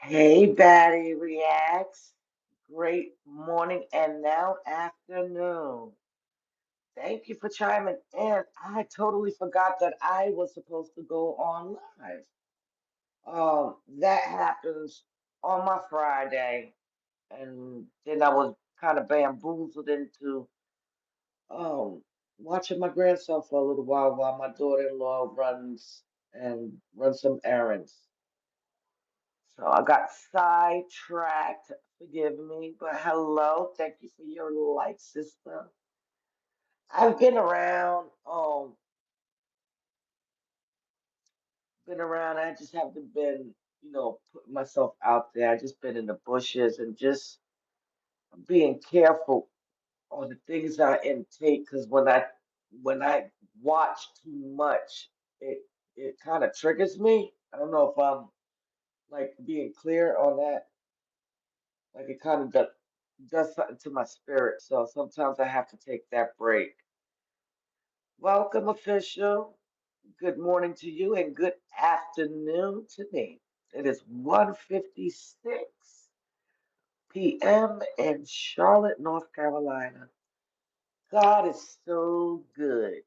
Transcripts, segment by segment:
Hey, Batty Reacts. Great morning and now afternoon. Thank you for chiming in. I totally forgot that I was supposed to go on live. That happens on my Friday, and then I was kind of bamboozled into um watching my grandson for a little while my daughter-in-law runs some errands. So I got sidetracked. Forgive me, but hello. Thank you for your light, sister. I've been around. I just haven't been, putting myself out there. I just been in the bushes and just being careful on the things I intake. Because when I watch too much, it it kind of triggers me. I don't know if I'm like being clear on that. Like it kind of does something to my spirit. So sometimes I have to take that break. Welcome, official. Good morning to you and good afternoon to me. It is 1:56 p.m. in Charlotte, North Carolina. God is so good.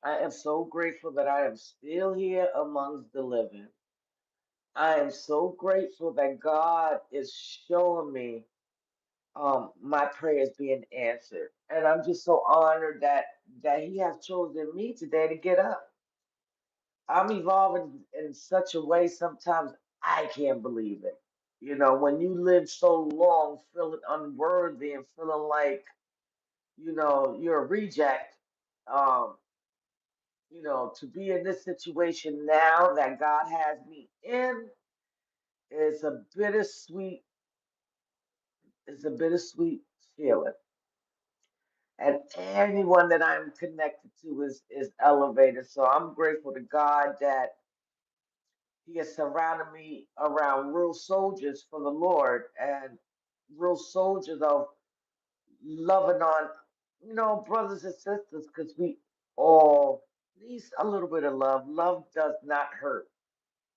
I am so grateful that I am still here amongst the living. I am so grateful that God is showing me my prayers being answered. And I'm just so honored that he has chosen me today to get up. I'm evolving in such a way sometimes I can't believe it. You know, when you live so long feeling unworthy and feeling like, you're a reject, um, to be in this situation now that God has me in is a bittersweet feeling. And anyone that I'm connected to is elevated. So I'm grateful to God that He has surrounded me around real soldiers for the Lord and real soldiers of loving on, brothers and sisters, because we all need a little bit of love. Love does not hurt,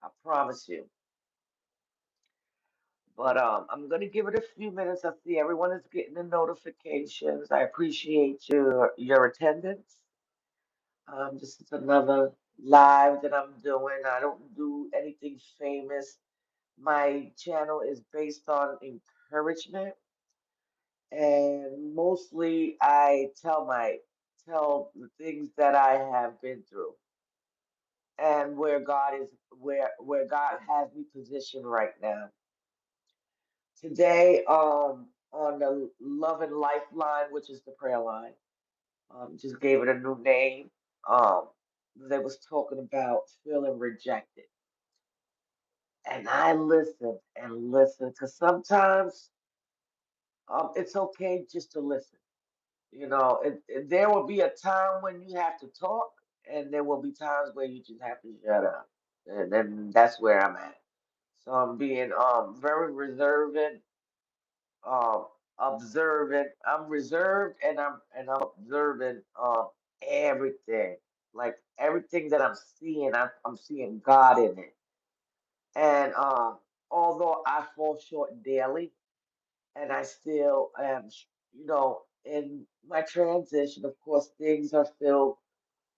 I promise you. But I'm gonna give it a few minutes. I see everyone is getting the notifications. I appreciate your attendance. This is another live that I'm doing. I don't do anything famous. My channel is based on encouragement, and mostly I tell the things that I have been through and where God has me positioned right now. Today, on the Love and Lifeline, which is the prayer line, just gave it a new name. Um, they was talking about feeling rejected. And I listened and listened because sometimes it's okay just to listen. There will be a time when you have to talk, and there will be times where you just have to shut up. And then that's where I'm at. So I'm being very reservant, um observant. I'm reserved and I'm observing everything. Like everything that I'm seeing, I'm seeing God in it. And although I fall short daily, and I still am, in my transition. Of course, things are still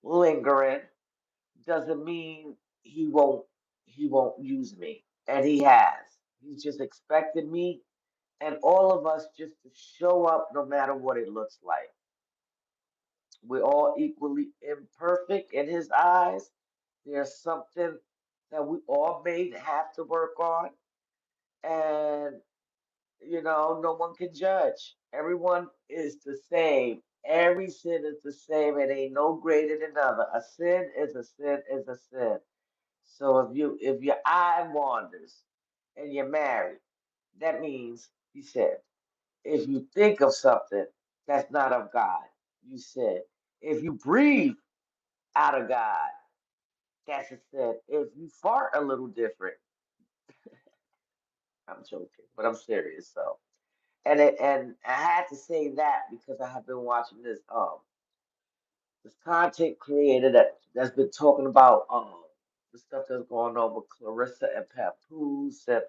lingering. Doesn't mean he won't he won't use me, and he has. He's just expected me and all of us just to show up no matter what it looks like. We're all equally imperfect in his eyes. There's something that we all may have to work on, and no one can judge. Everyone is the same. Every sin is the same. It ain't no greater than another. A sin is a sin is a sin. So if your eye wanders and you're married, that means you said. If you think of something that's not of God, you said. If you breathe out of God, that's a sin. If you fart a little different, I'm joking, but I'm serious. So. And I had to say that because I have been watching this content creator that's been talking about the stuff that's going on with Clarissa and Papoose, and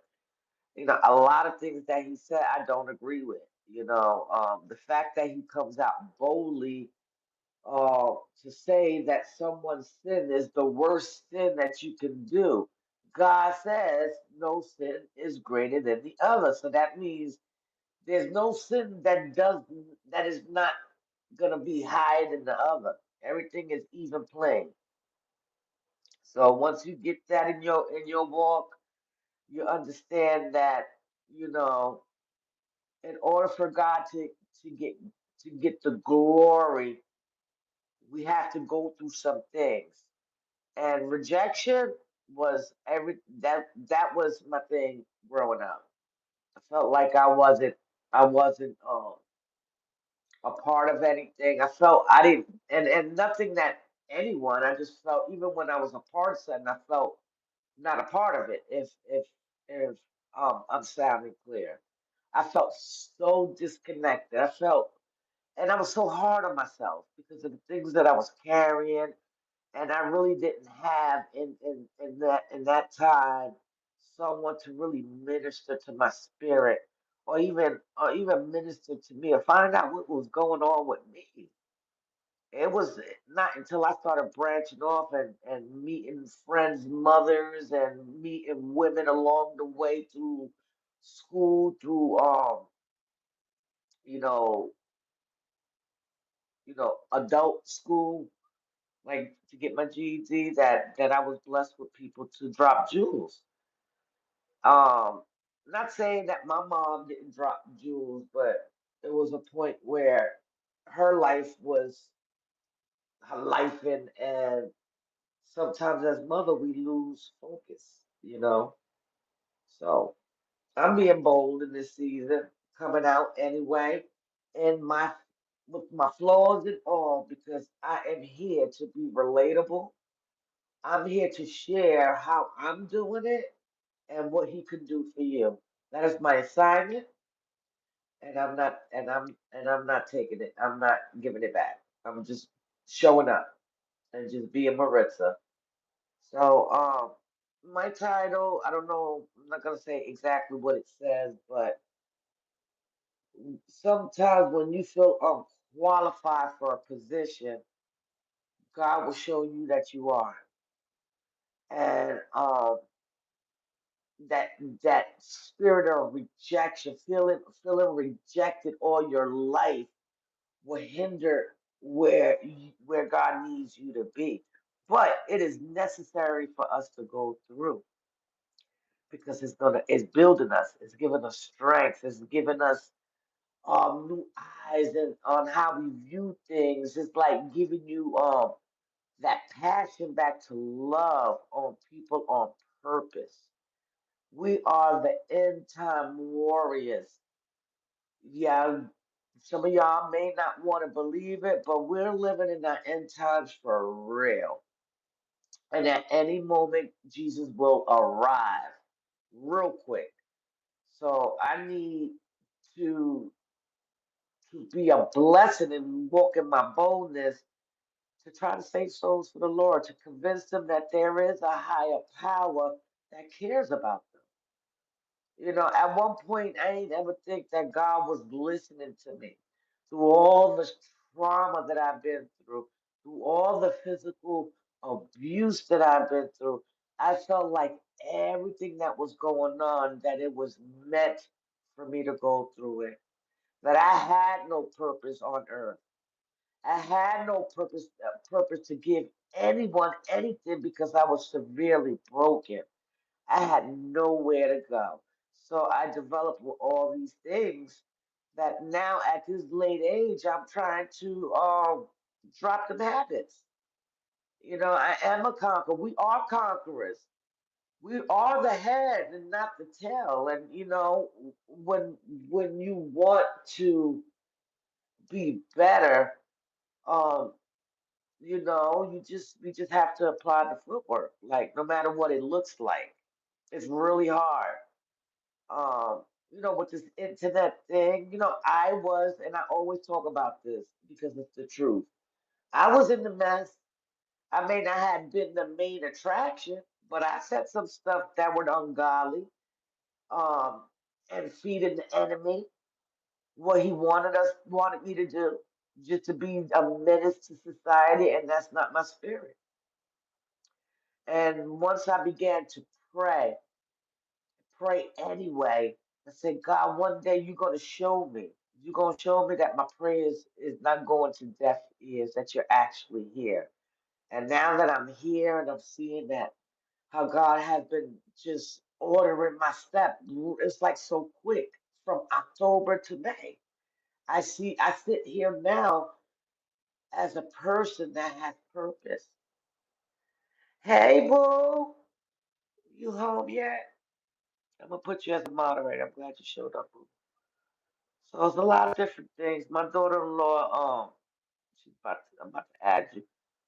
a lot of things that he said I don't agree with. The fact that he comes out boldly uh, to say that someone's sin is the worst sin that you can do. God says no sin is greater than the other. So that means there's no sin that is not gonna be higher than the other. Everything is even playing. So once you get that in your walk, you understand that, you know, in order for God to get to get the glory, we have to go through some things. And rejection was that was my thing growing up. I felt like I wasn't a part of anything. I felt I didn't and nothing that anyone. I just felt even when I was a part of something, I felt not a part of it. If I'm sounding clear, I felt so disconnected. And I was so hard on myself because of the things that I was carrying, and I really didn't have in that time someone to really minister to my spirit, or even minister to me, or find out what was going on with me. It was not until I started branching off and meeting friends' mothers and meeting women along the way through school, through you know, adult school, like to get my GED, that I was blessed with people to drop jewels. Um, Not saying that my mom didn't drop jewels, but it was a point where her life was her life, and sometimes as mother we lose focus. So I'm being bold in this season, coming out anyway, and my with my flaws and all, because I am here to be relatable. I'm here to share how I'm doing it and what he can do for you. That is my assignment, and I'm not taking it. I'm not giving it back. I'm just showing up and just being Maritza. So, my title, I don't know, I'm not gonna say exactly what it says, but sometimes when you feel unqualified for a position, God will show you that you are. And that that spirit of rejection, feeling rejected all your life, will hinder where God needs you to be. But it is necessary for us to go through, because it's building us, it's giving us strength, it's giving us new eyes and on how we view things. It's like giving you that passion back to love on people on purpose. We are the end time warriors. Yeah, some of y'all may not want to believe it, but we're living in the end times for real. And at any moment, Jesus will arrive real quick. So I need to to be a blessing and walk in my boldness to try to save souls for the Lord, to convince them that there is a higher power that cares about them. At one point, I ain't ever think that God was listening to me through all the trauma that I've been through all the physical abuse that I've been through. I felt like everything that was going on, that it was meant for me to go through it, that I had no purpose on earth. I had no purpose to give anyone anything because I was severely broken. I had nowhere to go. So I developed with all these things that now at this late age I'm trying to drop them habits. I am a conqueror. We are conquerors. We are the head and not the tail. And when when you want to be better, um, you just have to apply the footwork. Like no matter what it looks like, it's really hard. With this internet thing, I was, and I always talk about this because it's the truth. I was in the mess. I may not have been the main attraction, but I said some stuff that were ungodly, um, and feeding the enemy what he wanted me to do, just to be a menace to society, and that's not my spirit. And once I began to pray, pray anyway, I said, God, one day you're gonna show me. You're gonna show me that my prayers is not going to deaf ears, that you're actually here. And now that I'm here and I'm seeing that how God has been just ordering my step, it's like so quick from October to May. I sit here now as a person that has purpose. Hey, boo, you home yet? I'm gonna put you as a moderator. I'm glad you showed up, boo. So it's a lot of different things. My daughter-in-law, I'm about to add you.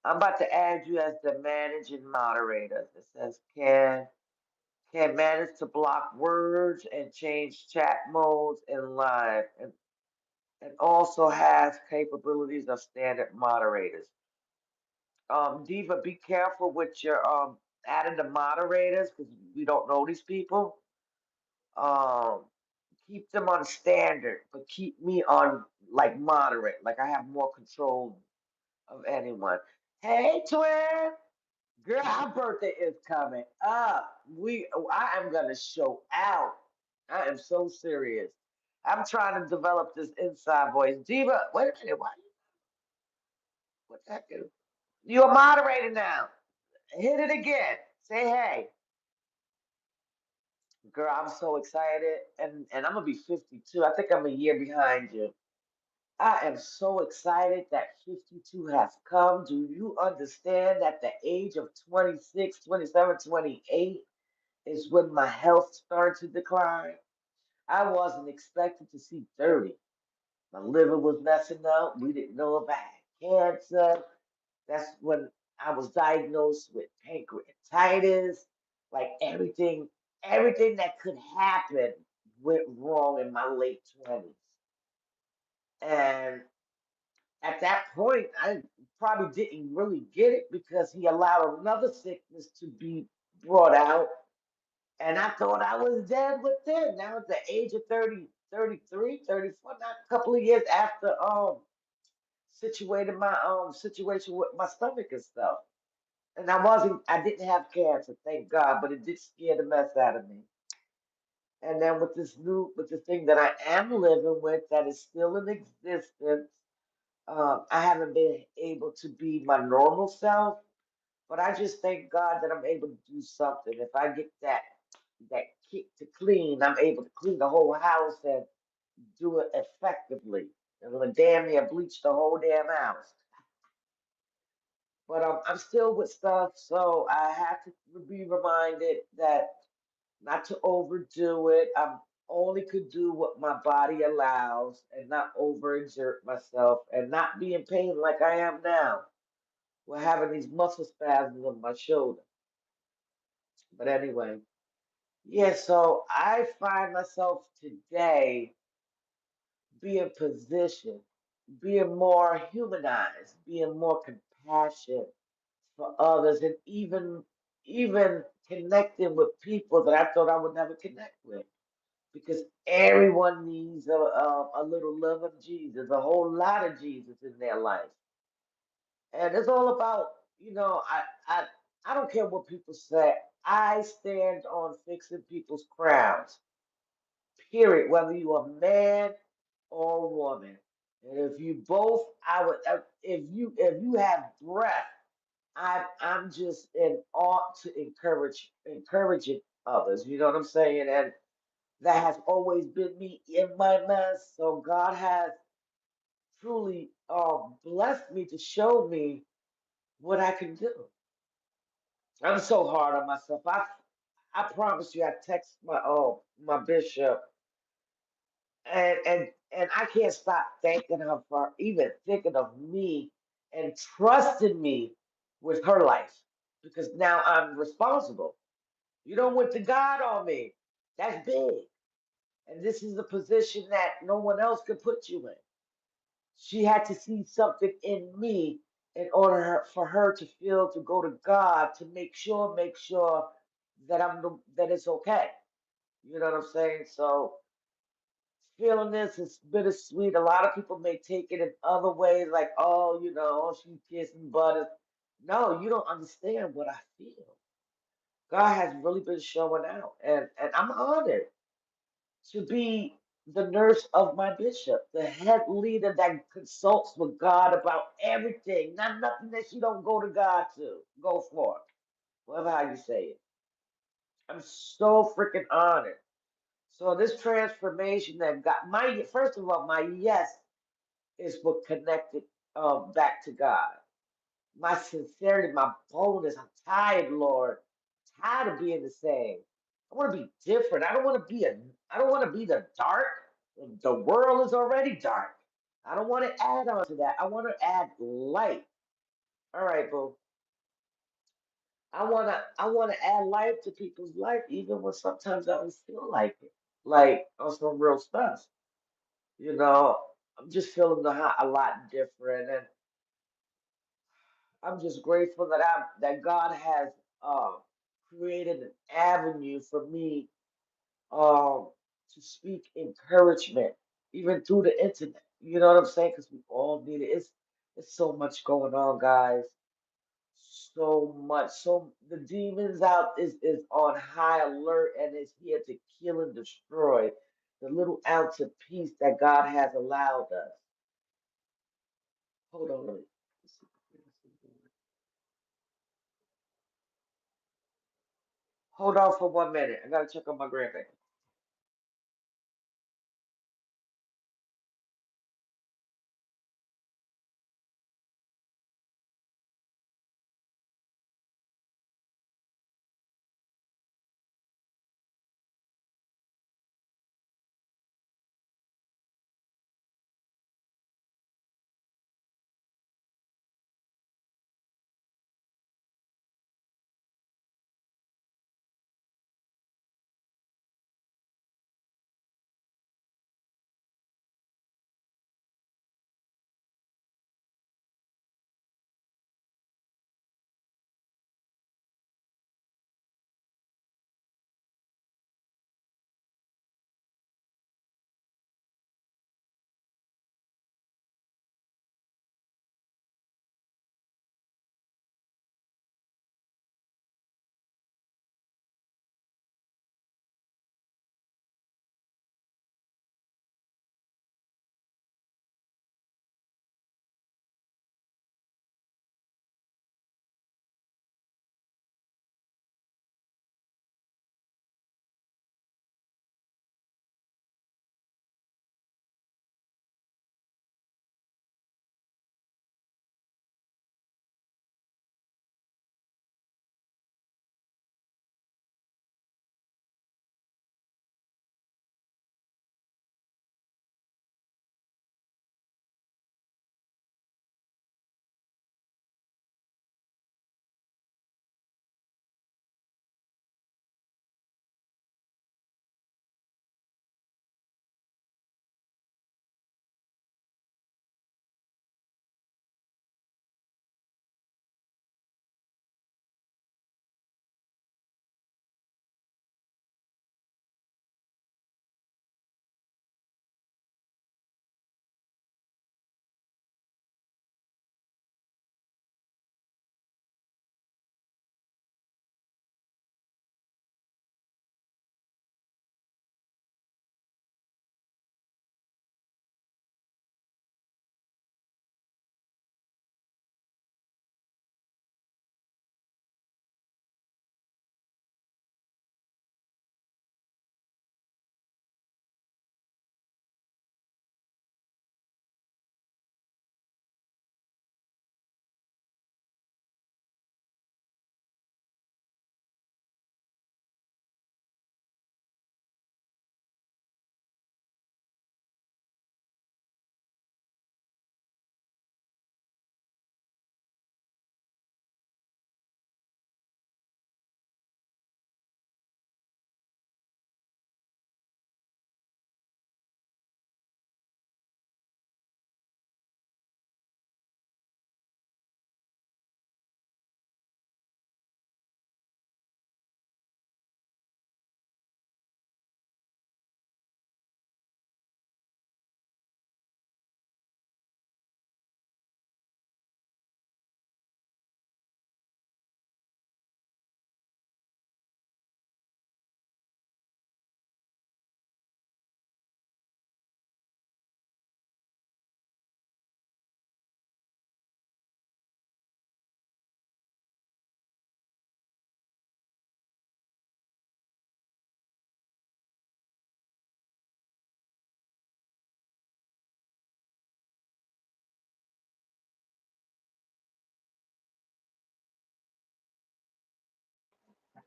I'm about to add you as the managing moderator. It says can manage to block words and change chat modes in live, and also has capabilities of standard moderators. Diva, be careful with your adding the moderators because we don't know these people. Um, keep them on standard, but keep me on like moderate, like I have more control of anyone. Hey, twin, girl, our birthday is coming up. I am gonna show out. I am so serious. I'm trying to develop this inside voice. Diva, wait a minute, what the heck is? You're a moderator now. Hit it again. Say hey. Girl, I'm so excited. And I'm gonna be 52. I think I'm a year behind you. I am so excited that 52 has come. Do you understand that the age of 26, 27, 28 is when my health started to decline? I wasn't expecting to see 30. My liver was messing up. We didn't know if I had cancer. That's when I was diagnosed with pancreatitis. Like everything that could happen went wrong in my late 20s. And at that point, I probably didn't really get it because he allowed another sickness to be brought out. And I thought I was dead within. Now at the age of 30, 33, 34, not a couple of years after situated my situation with my stomach and stuff. And I didn't have cancer, thank God, but it did scare the mess out of me. And then with the thing that I am living with that is still in existence, I haven't been able to be my normal self, but I just thank God that I'm able to do something. If I get that kick to clean, I'm able to clean the whole house and do it effectively. I'm gonna damn near bleach the whole damn house. But I'm still with stuff, so I have to be reminded that not to overdo it. I only could do what my body allows and not overexert myself and not be in pain like I am now. We're having these muscle spasms on my shoulder. But anyway, yeah, so I find myself today being positioned, being more humanized, being more compassionate for others, and even connecting with people that I thought I would never connect with. Because everyone needs a little love of Jesus, a whole lot of Jesus in their life. And it's all about, I don't care what people say. I stand on fixing people's crowns, period, whether you're a man or a woman. And if you both, I would, if you have breath, I'm just in ought to encouraging others. You know what I'm saying? And that has always been me in my mess. So God has truly blessed me to show me what I can do. I'm so hard on myself. I promise you, I text my bishop, and I can't stop thanking her for even thinking of me and trusting me with her life because now I'm responsible. You don't went to God on me. That's big. And this is a position that no one else could put you in. She had to see something in me in order for her to feel to go to God to make sure that that it's okay. You know what I'm saying? So feeling this is bittersweet. A lot of people may take it in other ways, like, oh, she kissing butter. No, you don't understand what I feel. God has really been showing out, and I'm honored to be the nurse of my bishop, the head leader that consults with God about everything, not nothing that she don't go to God to go for, whatever how you say it. I'm so freaking honored. So this transformation that got my first of all, my yes is what connected back to God. My sincerity, my boldness. I'm tired, Lord. Tired of being the same. I want to be different. I don't want to be I don't want to be the dark. The world is already dark. I don't want to add on to that. I want to add light. All right, boo. I wanna add life to people's life, even when sometimes I don't feel like it. Like on some real stuff. You know, I'm just feeling a lot different, and I'm just grateful that God has uh, created an avenue for me um, to speak encouragement, even through the internet. You know what I'm saying? Because we all need it. It's so much going on, guys. So much. So the demons out is on high alert and is here to kill and destroy the little ounce of peace that God has allowed us. Hold on, let's see. Hold on for 1 minute. I gotta check on my grandbaby.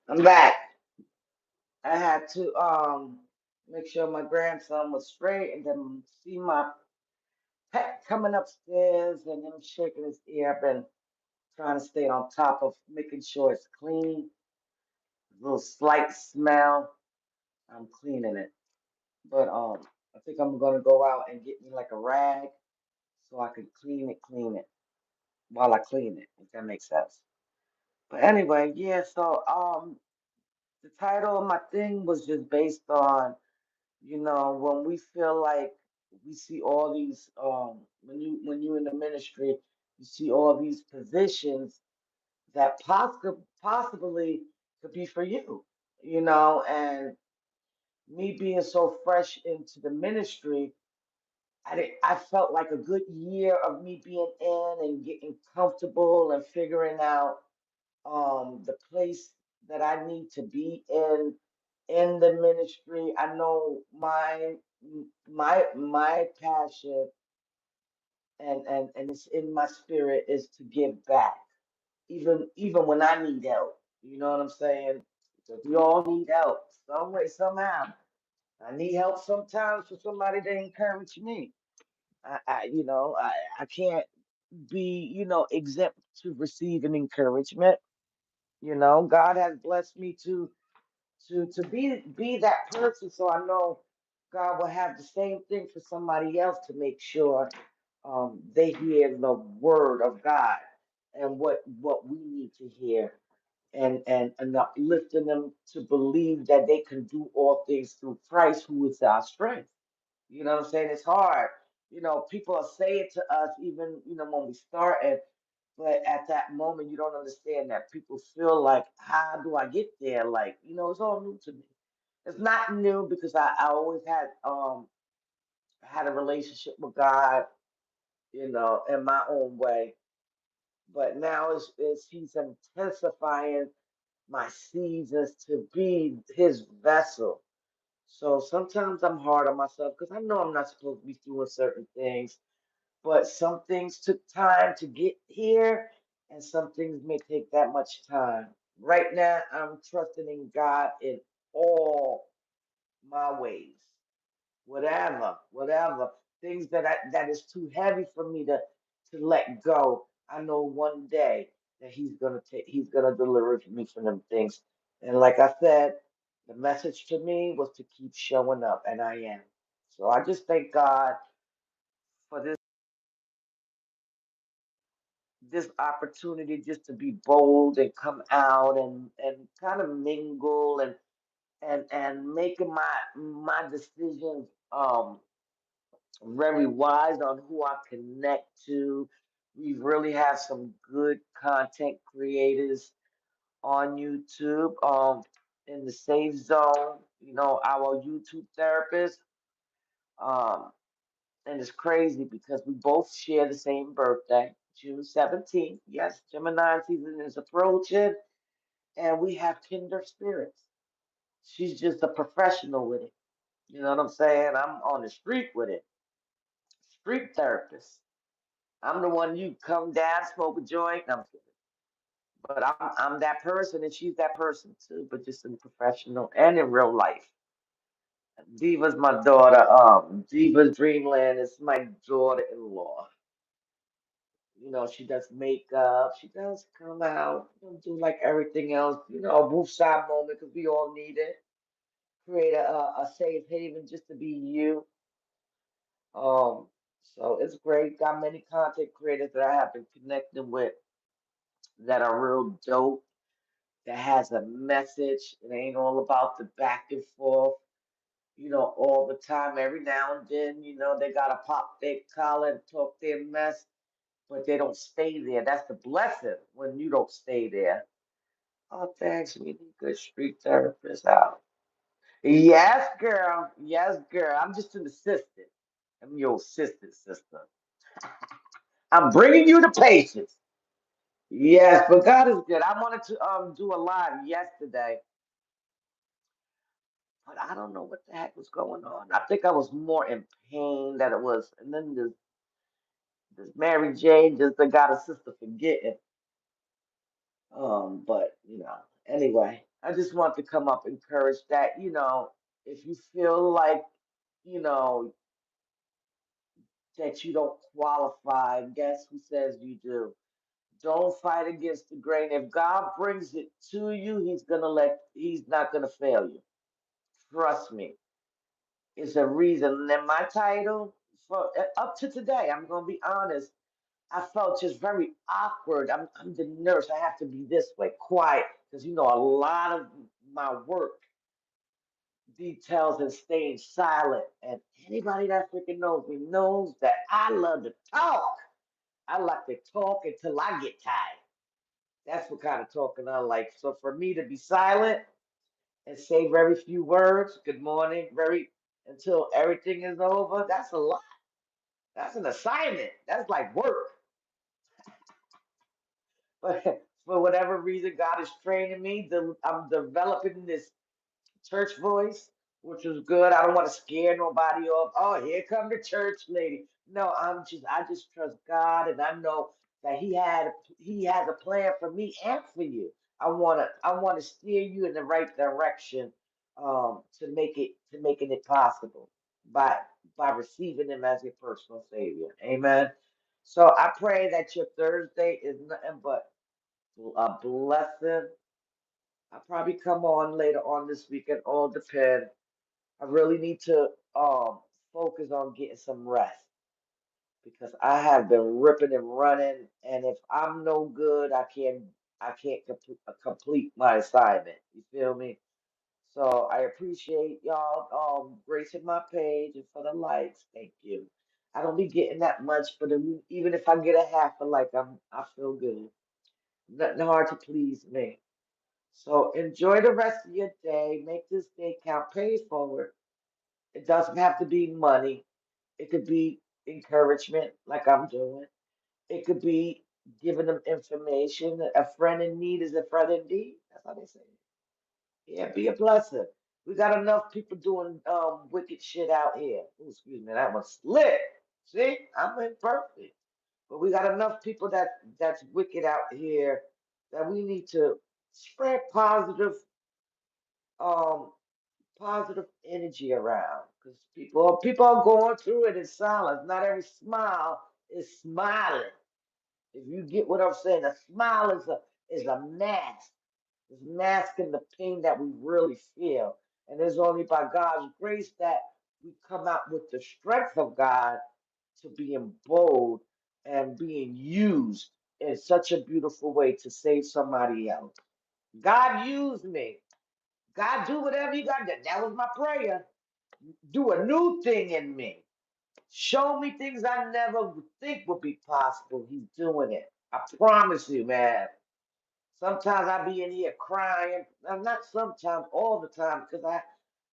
I'm back. I had to make sure my grandson was straight and then see my pet coming upstairs and him shaking his ear. I've been trying to stay on top of making sure it's clean. A little slight smell. I'm cleaning it. But I think I'm gonna go out and get me like a rag so I can clean it while I clean it, if that makes sense. But anyway, yeah, so the title of my thing was just based on, when we feel like we see all these when you in the ministry, you see all these positions that possibly could be for you, and me being so fresh into the ministry, I felt like a good year of me being in and getting comfortable and figuring out the place that I need to be in the ministry. I know my passion and it's in my spirit is to give back, even when I need help. You know what I'm saying? 'Cause we all need help some way, somehow. I need help sometimes for somebody to encourage me. I can't be, exempt to receive an encouragement. God has blessed me to be that person, so I know God will have the same thing for somebody else to make sure they hear the word of God and what we need to hear, and uplifting them to believe that they can do all things through Christ who is our strength. You know what I'm saying? It's hard. People are saying to us, even, when we started, but at that moment, you don't understand that people feel like, how do I get there? Like, it's all new to me. It's not new because I always had a relationship with God, in my own way. But now it's He's intensifying my seasons to be His vessel. So sometimes I'm hard on myself because I know I'm not supposed to be doing certain things, but some things took time to get here, and some things may take that much time. Right now, I'm trusting in God in all my ways, whatever things that is too heavy for me to let go. I know one day that He's gonna deliver me from them things. And like I said, the message to me was to keep showing up, and I am. So I just thank God for this opportunity just to be bold and come out and kind of mingle and making my decisions very wise on who I connect to. We really have some good content creators on YouTube. In the Safe Zone, our YouTube therapist. Um, and it's crazy because we both share the same birthday, June 17th. Yes, Gemini season is approaching, and we have kindred spirits. She's just a professional with it. You know what I'm saying? I'm on the street with it. Street therapist. I'm the one you come down, smoke a joint. No, I'm kidding. But I'm that person, and she's that person too. But just in professional and in real life. Diva's my daughter. Diva's Dreamland is my daughter-in-law. She does makeup. She does come out, do like everything else. A woosah moment because we all need it. Create a safe haven just to be you. Um, so it's great. Got many content creators that I have been connecting with that are real dope. That has a message. It ain't all about the back and forth. All the time. Every now and then, they gotta pop their collar and talk their mess, but they don't stay there. That's the blessing when you don't stay there. Oh, thanks. We need good street therapists out. Yes, girl. Yes, girl. I'm just an assistant. I'm your assistant sister. I'm bringing you the patients. Yes, but God is good. I wanted to do a live yesterday, but I don't know what the heck was going on. I think I was more in pain than it was, and then this Mary Jane just got a sister forgetting. But anyway, I just want to come up encourage that, if you feel like, you know, that you don't qualify, guess who says you do? Don't fight against the grain. If God brings it to you, he's not gonna fail you. Trust me. It's a reason. And my title for up to today, I'm gonna be honest. I felt just very awkward. I'm the nurse. I have to be this way, quiet, because a lot of my work details and staying silent. And anybody that freaking knows me knows that I love to talk. I like to talk until I get tired. That's what kind of talking I like. So for me to be silent and say very few words, good morning, very until everything is over, that's a lot. That's an assignment. That's like work. But for whatever reason, God is training me. I'm developing this church voice, which was good. I don't want to scare nobody off. Oh, here come the church lady. No, I just trust God, and I know that He has a plan for me and for you. I wanna steer you in the right direction, to making it possible by receiving Him as your personal Savior. Amen. So I pray that your Thursday is nothing but a blessing. I'll probably come on later on this weekend. All depend. I really need to focus on getting some rest because I have been ripping and running, and if I'm no good, I can't complete my assignment. You feel me? So I appreciate y'all gracing my page and for the likes. Thank you. I don't be getting that much, but even if I get a half a like, I feel good. Nothing hard to please me. So enjoy the rest of your day. Make this day count. Pay it forward. It doesn't have to be money. It could be encouragement, like I'm doing. It could be giving them information. A friend in need is a friend indeed. That's how they say it. Yeah, be a blessing. We got enough people doing wicked shit out here. Ooh, excuse me, that was slick. See, I'm imperfect. But we got enough people that's wicked out here that we need to spread um positive energy around because people are going through it in silence. Not every smile is smiling. If you get what I'm saying, a smile is a mask. It's masking the pain that we really feel. And it's only by God's grace that we come out with the strength of God to being bold and being used in such a beautiful way to save somebody else. God used me. God, do whatever you got to do. That was my prayer. Do a new thing in me. Show me things I never would think would be possible. He's doing it. I promise you, man. Sometimes I be in here crying. Not sometimes, all the time, because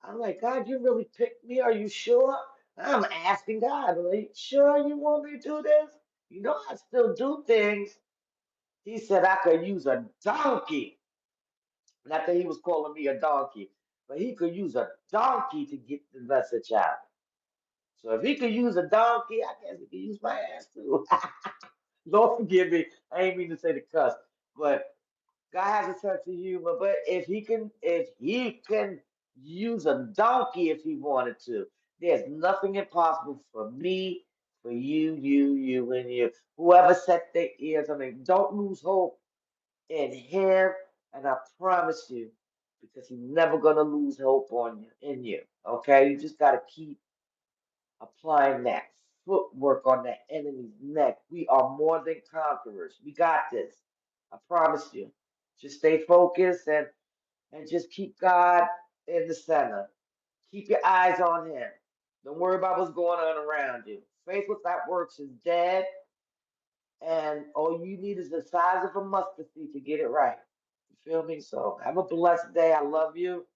I'm like, God, you really picked me? Are you sure? I'm asking God, are you sure you want me to do this? I still do things. He said I could use a donkey. Not that he was calling me a donkey, but he could use a donkey to get the message out. So if he could use a donkey, I guess he could use my ass too. Lord forgive me. I ain't mean to say the cuss, but God has a sense of humor. But if he can use a donkey if he wanted to, there's nothing impossible for me, for you, and you. Whoever set their ears on it, don't lose hope in him, and I promise you, because he's never gonna lose hope on you in you. Okay, you just gotta keep applying that footwork on that enemy's neck. We are more than conquerors. We got this. I promise you. Just stay focused and just keep God in the center. Keep your eyes on Him. Don't worry about what's going on around you. Faith without works is dead, and all you need is the size of a mustard seed to get it right. You feel me? So have a blessed day. I love you.